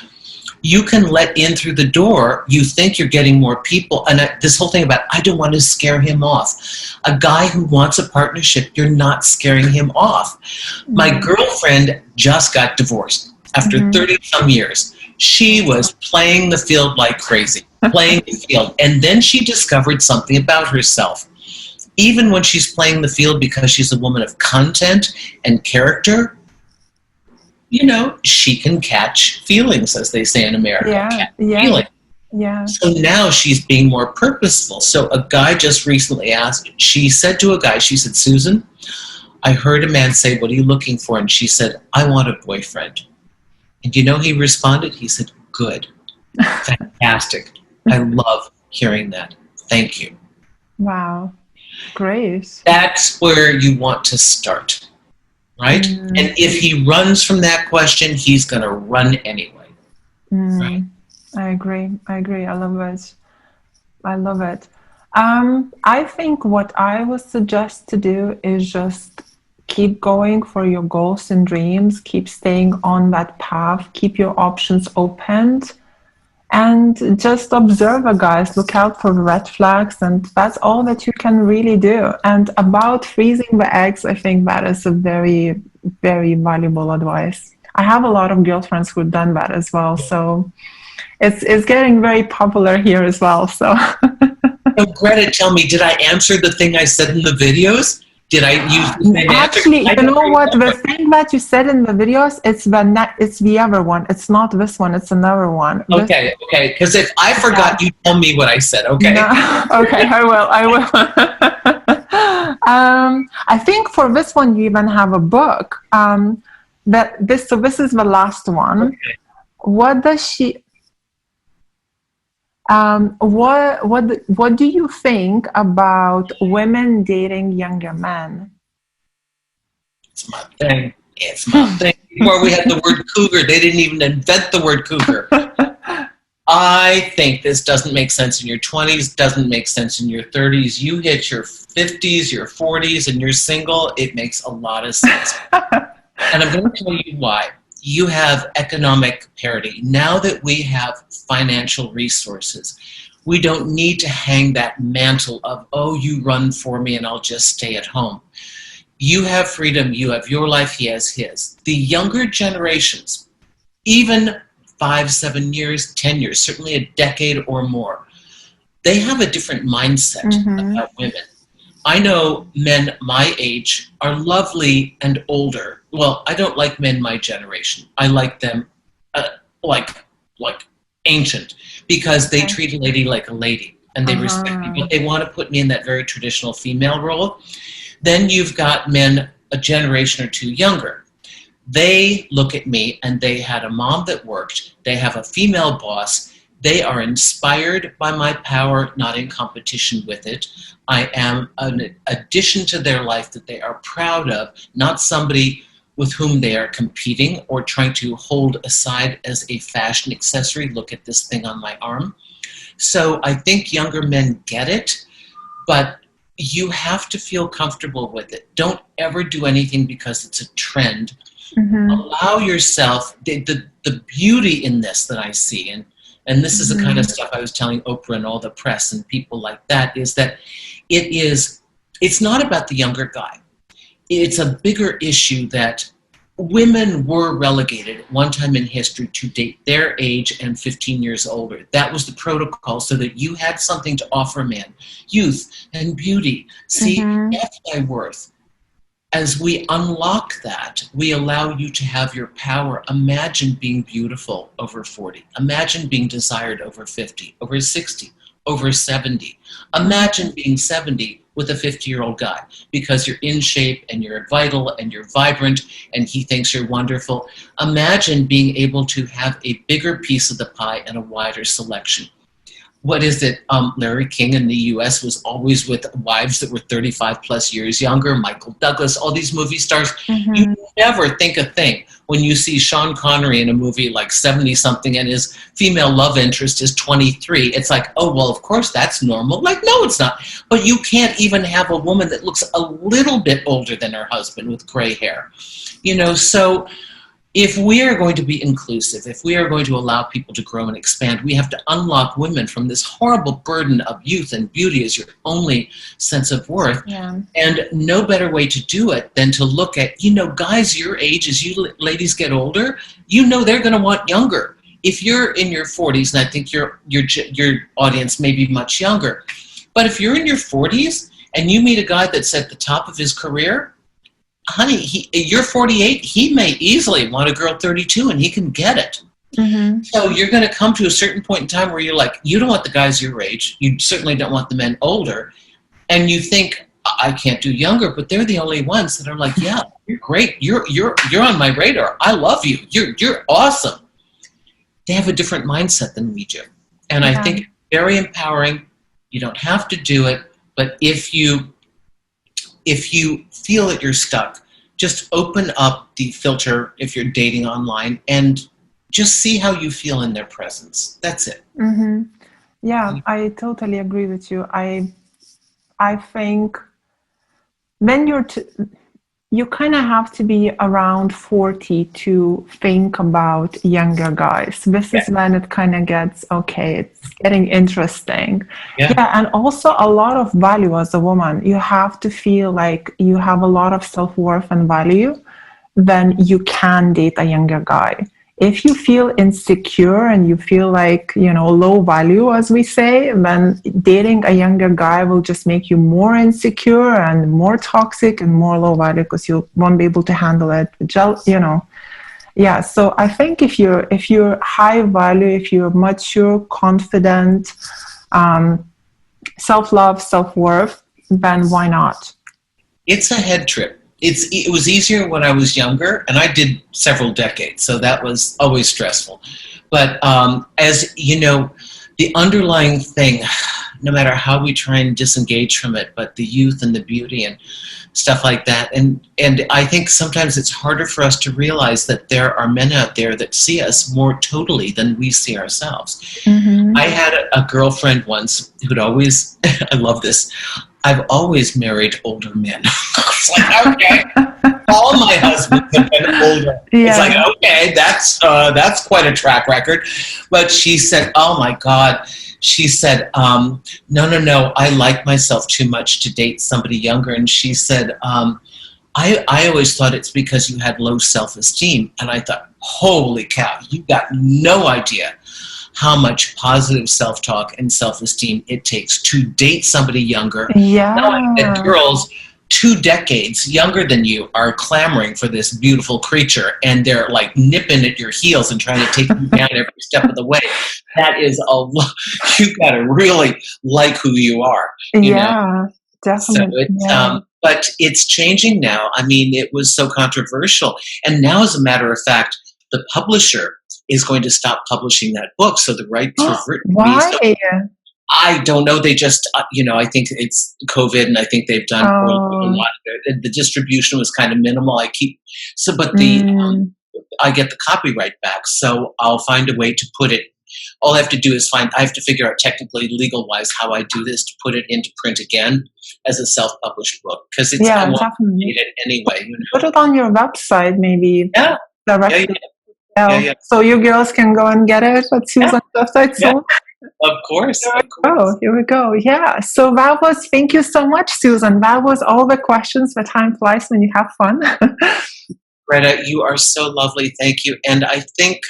Speaker 2: You can let in through the door, you think you're getting more people. And this whole thing about, I don't want to scare him off. A guy who wants a partnership, you're not scaring him off. My girlfriend just got divorced after 30 some years. She was playing the field like crazy, playing the field. And then she discovered something about herself. Even when she's playing the field because she's a woman of content and character, you know, she can catch feelings, as they say in America. Feelings. So now she's being more purposeful. So a guy just recently asked, she said to a guy, she said, Susan, I heard a man say, what are you looking for? And she said, I want a boyfriend. And you know, he responded, he said, good, fantastic. I love hearing that. Thank you.
Speaker 1: Wow, great.
Speaker 2: That's where you want to start. Right? And if he runs from that question, he's going to run anyway. Right?
Speaker 1: I agree. I love it. I think what I would suggest to do is just keep going for your goals and dreams, keep staying on that path, keep your options opened, and just observe, guys. Look out for red flags, and that's all that you can really do. And about freezing the eggs, I think that is a very, very valuable advice. I have a lot of girlfriends who've done that as well, so it's getting very popular here as well. So,
Speaker 2: Greta, tell me, did I answer the thing I said in the videos? Did I use the same
Speaker 1: Actually,
Speaker 2: answer?
Speaker 1: you know what? The thing that you said in the videos, it's the other one. It's not this one. It's another one.
Speaker 2: Okay. Because if I forgot, you tell me what I said. Okay.
Speaker 1: No, okay, I will. I think for this one, you even have a book. This is the last one.
Speaker 2: Okay.
Speaker 1: What does she? What do you think about women dating younger men?
Speaker 2: It's my thing. Before we had the word cougar, they didn't even invent the word cougar. I think this doesn't make sense in your 20s, doesn't make sense in your 30s. You hit your 50s, your 40s, and you're single, it makes a lot of sense. And I'm going to tell you why. You have economic parity. Now that we have financial resources, we don't need to hang that mantle of, oh, you run for me and I'll just stay at home. You have freedom. You have your life. He has his. The younger generations, even 5, 7 years, 10 years, certainly a decade or more, they have a different mindset about women. I know men my age are lovely and older. Well, I don't like men my generation. I like them like ancient, because they treat a lady like a lady and they respect me. But they want to put me in that very traditional female role. Then you've got men a generation or two younger. They look at me and they had a mom that worked. They have a female boss. They are inspired by my power, not in competition with it. I am an addition to their life that they are proud of, not somebody with whom they are competing or trying to hold aside as a fashion accessory. Look at this thing on my arm. So I think younger men get it, but you have to feel comfortable with it. Don't ever do anything because it's a trend. Allow yourself, the beauty in this that I see, and this is the kind of stuff I was telling Oprah and all the press and people like that, is that it's not about the younger guy. It's a bigger issue that women were relegated at one time in history to date their age and 15 years older. That was the protocol, so that you had something to offer a man. Youth and beauty. See, that's my worth. As we unlock that, we allow you to have your power. Imagine being beautiful over 40. Imagine being desired over 50, over 60, over 70. Imagine being 70 with a 50-year-old guy, because you're in shape and you're vital and you're vibrant and he thinks you're wonderful. Imagine being able to have a bigger piece of the pie and a wider selection. What is it? Larry King in the US was always with wives that were 35 plus years younger. Michael Douglas, all these movie stars. You never think a thing when you see Sean Connery in a movie like 70 something and his female love interest is 23. It's like, oh, well, of course that's normal. Like, no, it's not. But you can't even have a woman that looks a little bit older than her husband with gray hair. You know, so if we are going to be inclusive, if we are going to allow people to grow and expand, we have to unlock women from this horrible burden of youth and beauty as your only sense of worth.
Speaker 1: Yeah.
Speaker 2: And no better way to do it than to look at, guys your age, as you ladies get older, they're going to want younger. If you're in your 40s, and I think your audience may be much younger, but if you're in your 40s and you meet a guy that's at the top of his career, honey, you're 48, he may easily want a girl 32 and he can get it.
Speaker 1: Mm-hmm.
Speaker 2: So you're going to come to a certain point in time where you're like, you don't want the guys your age. You certainly don't want the men older. And you think, I can't do younger, but they're the only ones that are like, yeah, you're great. You're on my radar. I love you. You're awesome. They have a different mindset than we do. And I think it's very empowering. You don't have to do it, but if you feel that you're stuck, just open up the filter if you're dating online and just see how you feel in their presence. That's it.
Speaker 1: Mm-hmm. Yeah, I totally agree with you. I think when you kind of have to be around 40 to think about younger guys. This is when it kind of gets, okay, it's getting interesting. Yeah, and also a lot of value as a woman. You have to feel like you have a lot of self-worth and value, then you can date a younger guy. If you feel insecure and you feel like, low value, as we say, then dating a younger guy will just make you more insecure and more toxic and more low value because you won't be able to handle it. Yeah. So I think if you're high value, if you're mature, confident, self-love, self-worth, then why not?
Speaker 2: It's a head trip. It was easier when I was younger, and I did several decades, so that was always stressful. But as you know, the underlying thing, no matter how we try and disengage from it, but the youth and the beauty and stuff like that, and I think sometimes it's harder for us to realize that there are men out there that see us more totally than we see ourselves. Mm-hmm. I had a girlfriend once who'd always, I love this, I've always married older men. It's like, okay, all my husbands have been older. Yeah. It's like, okay, that's quite a track record. But she said, oh my God. She said, no, I like myself too much to date somebody younger. And she said, I always thought it's because you had low self-esteem. And I thought, holy cow, you got no idea how much positive self-talk and self-esteem it takes to date somebody younger.
Speaker 1: Yeah.
Speaker 2: Knowing that girls 2 decades younger than you are clamoring for this beautiful creature, and they're like nipping at your heels and trying to take you down every step of the way. That is you've got to really like who you are. You know?
Speaker 1: Definitely.
Speaker 2: So but it's changing now. I mean, it was so controversial. And now, as a matter of fact, the publisher is going to stop publishing that book. So the rights have written.
Speaker 1: Why?
Speaker 2: I don't know. They just, I think it's COVID, and I think they've done a lot. The distribution was kind of minimal. I get the copyright back, so I'll find a way to put it. All I have to do is I have to figure out technically, legal wise, how I do this to put it into print again as a self-published book, because I won't need it anyway.
Speaker 1: Put it on your website, maybe.
Speaker 2: Yeah.
Speaker 1: Directly.
Speaker 2: Yeah.
Speaker 1: So you girls can go and get it at Susan's website. So.
Speaker 2: Of course.
Speaker 1: Here we go. Yeah. So thank you so much, Susan. That was all the questions. The time flies when you have fun.
Speaker 2: Greta, you are so lovely. Thank you. And I think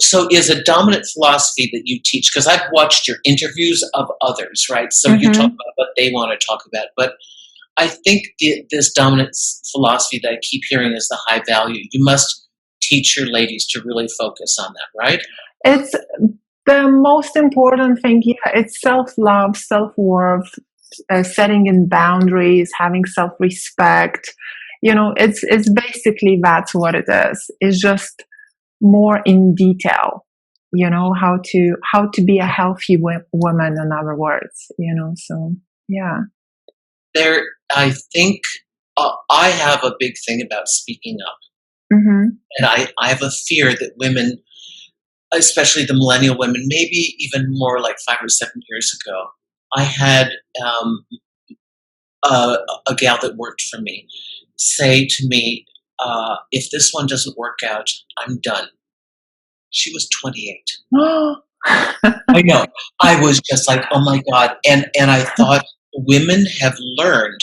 Speaker 2: so is a dominant philosophy that you teach, because I've watched your interviews of others, right? So you talk about what they want to talk about. But I think this dominant philosophy that I keep hearing is the high value. You must teach your ladies to really focus on that, right?
Speaker 1: It's the most important thing. Yeah, it's self-love, self-worth, setting in boundaries, having self-respect. It's basically that's what it is. It's just more in detail. How to be a healthy woman. In other words, So yeah.
Speaker 2: I think I have a big thing about speaking up.
Speaker 1: Mm-hmm.
Speaker 2: And I have a fear that women, especially the millennial women, maybe even more like 5 or 7 years ago, I had a gal that worked for me say to me, if this one doesn't work out, I'm done. She was 28. I know. I was just like, oh my God. And I thought women have learned,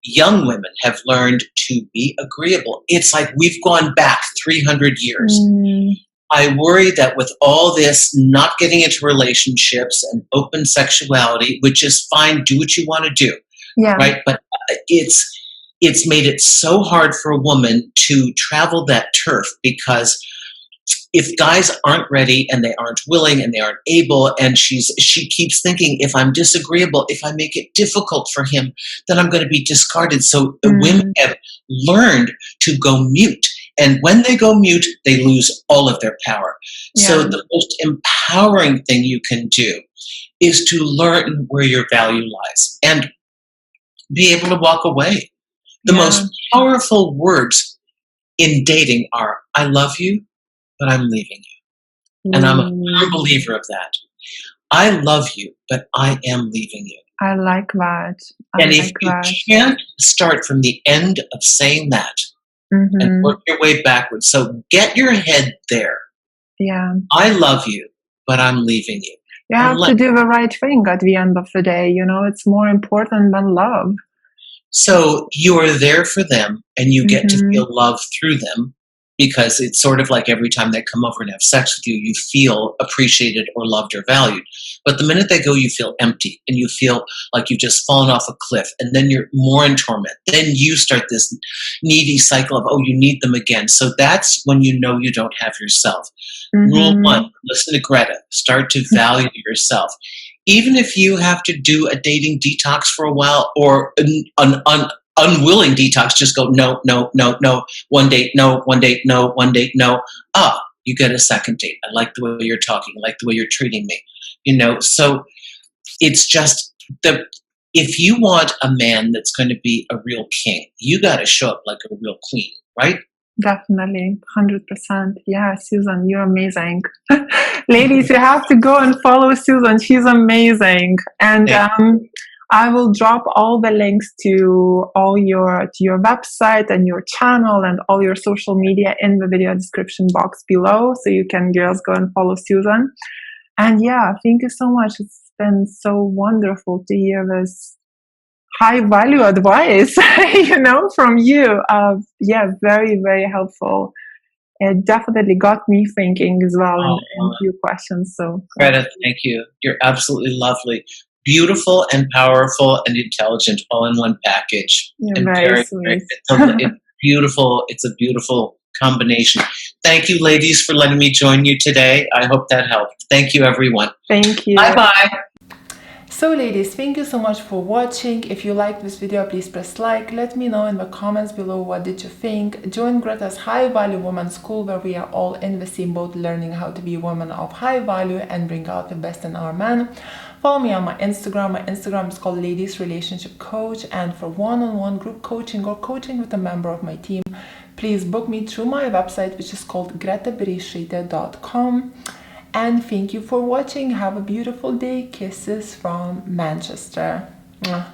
Speaker 2: young women have learned to be agreeable. It's like we've gone back 300 years.
Speaker 1: Mm,
Speaker 2: I worry that with all this not getting into relationships and open sexuality, which is fine, do what you want to do,
Speaker 1: yeah,
Speaker 2: right? But it's made it so hard for a woman to travel that turf, because if guys aren't ready and they aren't willing and they aren't able, and she keeps thinking, if I'm disagreeable, if I make it difficult for him, then I'm going to be discarded. So women have learned to go mute, and when they go mute, they lose all of their power. So
Speaker 1: yeah,
Speaker 2: the most empowering thing you can do is to learn where your value lies and be able to walk away. The
Speaker 1: yeah.
Speaker 2: most powerful words in dating are, I love you, but I'm leaving you. And I'm a firm believer of that. I love you, but I am leaving you.
Speaker 1: I like that. I
Speaker 2: And if
Speaker 1: like
Speaker 2: you
Speaker 1: that.
Speaker 2: can't start from the end of saying that and work your way backwards, so get your head there.
Speaker 1: Yeah.
Speaker 2: I love you, but I'm leaving you.
Speaker 1: You have to do the right thing at the end of the day. You know, it's more important than love.
Speaker 2: So you are there for them, and you get to feel love through them, because it's sort of like every time they come over and have sex with you, you feel appreciated or loved or valued. But the minute they go, you feel empty, and you feel like you've just fallen off a cliff, and then you're more in torment. Then you start this needy cycle of, oh, you need them again. So that's when you know you don't have yourself. Rule 1, listen to Greta. Start to value yourself. Even if you have to do a dating detox for a while, or an unwilling detox, just go, no, no, no, no, one date, no, one date, no, one date, no. You get a second date. I like the way you're talking. I like the way you're treating me. So it's just if you want a man that's going to be a real king, you got to show up like a real queen, right?
Speaker 1: Definitely, 100%. Yeah, Susan, you're amazing. Ladies, you have to go and follow Susan. She's amazing. And I will drop all the links to your website and your channel and all your social media in the video description box below, so you can, girls, go and follow Susan. And yeah, thank you so much. It's been so wonderful to hear this high value advice, from you. Very, very helpful. It definitely got me thinking as well in a few questions. So,
Speaker 2: Greta, thank you. You're absolutely lovely, beautiful and powerful and intelligent, all in one package.
Speaker 1: You're very sweet.
Speaker 2: It's beautiful. It's a beautiful combination. Thank you, ladies, for letting me join you today. I hope that helped. Thank you, everyone.
Speaker 1: Thank you.
Speaker 2: Bye-bye.
Speaker 1: So ladies, thank you so much for watching. If you liked this video, please press like. Let me know in the comments below what did you think. Join Greta's High Value Woman School, where we are all in the same boat, learning how to be women of high value and bring out the best in our men. Follow me on my Instagram. My Instagram is called Ladies Relationship Coach, and for one-on-one group coaching or coaching with a member of my team, please book me through my website, which is called gretabereisaite.com. And thank you for watching. Have a beautiful day. Kisses from Manchester. Mwah.